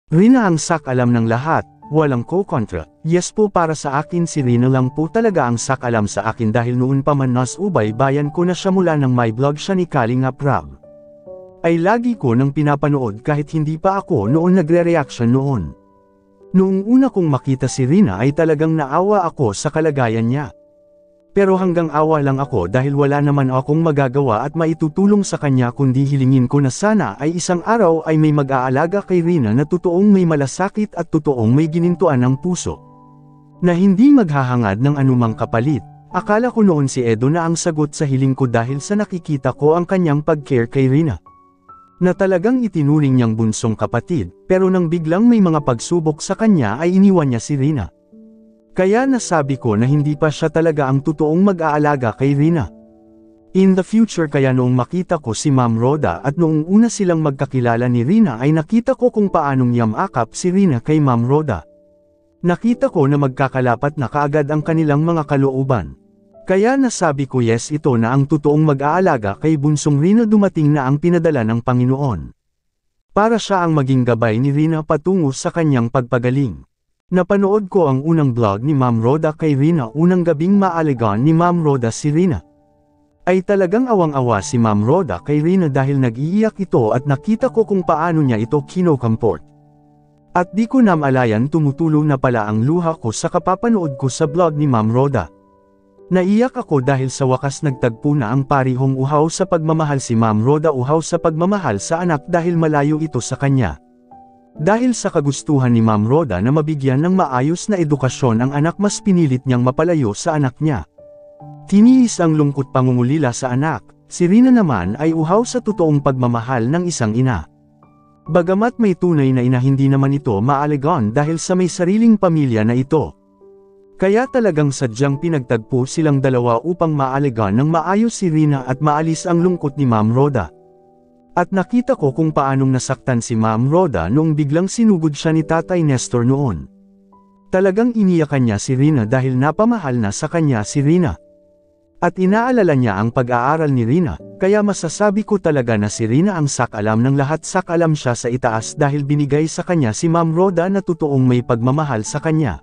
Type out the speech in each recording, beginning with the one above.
Rina ang sak-alam ng lahat, walang ko-kontra. Yes po, para sa akin si Rina lang po talaga ang sak-alam sa akin dahil noon pa man nas ubay-bayan ko na siya mula nang may vlog siya ni Kalingap Rab. Ay lagi ko nang pinapanood kahit hindi pa ako noon nagre-reaction noon. Noong una kong makita si Rina ay talagang naawa ako sa kalagayan niya. Pero hanggang awa lang ako dahil wala naman akong magagawa at maitutulong sa kanya kundi hilingin ko na sana ay isang araw ay may mag-aalaga kay Rina na totoong may malasakit at totoong may ginintuan ng puso. Na hindi maghahangad ng anumang kapalit. Akala ko noon si Edo na ang sagot sa hiling ko dahil sa nakikita ko ang kanyang pag-care kay Rina. Na talagang itinuring niyang bunsong kapatid, pero nang biglang may mga pagsubok sa kanya ay iniwan niya si Rina. Kaya nasabi ko na hindi pa siya talaga ang totoong mag-aalaga kay Rina. In the future kaya noong makita ko si Ma'am Roda at noong una silang magkakilala ni Rina ay nakita ko kung paanong yamakap si Rina kay Ma'am Roda. Nakita ko na magkakalapat na kaagad ang kanilang mga kalooban. Kaya nasabi ko yes, ito na ang totoong mag-aalaga kay bunsong Rina, dumating na ang pinadala ng Panginoon. Para siya ang maging gabay ni Rina patungo sa kanyang pagpagaling. Napanood ko ang unang vlog ni Ma'am Roda kay Rina, unang gabing maaligan ni Ma'am Roda si Rina. Ay talagang awang-awa si Ma'am Roda kay Rina dahil nag-iiyak ito at nakita ko kung paano niya ito kinokomport. At di ko namalayan tumutulo na pala ang luha ko sa kapapanood ko sa vlog ni Ma'am Roda. Naiyak ako dahil sa wakas nagtagpo na ang parihong uhaw sa pagmamahal si Ma'am Roda, uhaw sa pagmamahal sa anak dahil malayo ito sa kanya. Dahil sa kagustuhan ni Ma'am Roda na mabigyan ng maayos na edukasyon ang anak, mas pinilit niyang mapalayo sa anak niya. Tiniis ang lungkot pangungulila sa anak. Si Rina naman ay uhaw sa totoong pagmamahal ng isang ina. Bagamat may tunay na ina, hindi naman ito maaligan dahil sa may sariling pamilya na ito. Kaya talagang sadyang pinagtagpo silang dalawa upang maaligan ng maayos si Rina at maalis ang lungkot ni Ma'am Roda. At nakita ko kung paanong nasaktan si Ma'am Roda noong biglang sinugod siya ni Tatay Nestor noon. Talagang iniyakan niya si Rina dahil napamahal na sa kanya si Rina. At inaalala niya ang pag-aaral ni Rina, kaya masasabi ko talaga na si Rina ang sak-alam ng lahat. Sak-alam siya sa itaas dahil binigay sa kanya si Ma'am Roda na totoong may pagmamahal sa kanya.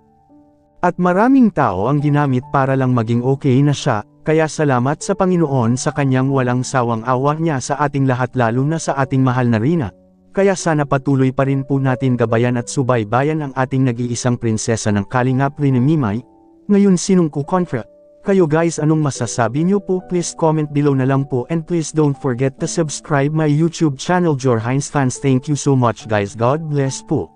At maraming tao ang ginamit para lang maging okay na siya. Kaya salamat sa Panginoon sa kanyang walang sawang awa niya sa ating lahat, lalo na sa ating mahal na Rina. Kaya sana patuloy pa rin po natin gabayan at subaybayan ang ating nag-iisang prinsesa ng Kalingap, Rina Mimay. Ngayon sinong ko-kontra? Kayo guys, anong masasabi niyo po? Please comment below na lang po, and please don't forget to subscribe my YouTube channel, Jor Hines Fans. Thank you so much guys, God bless po.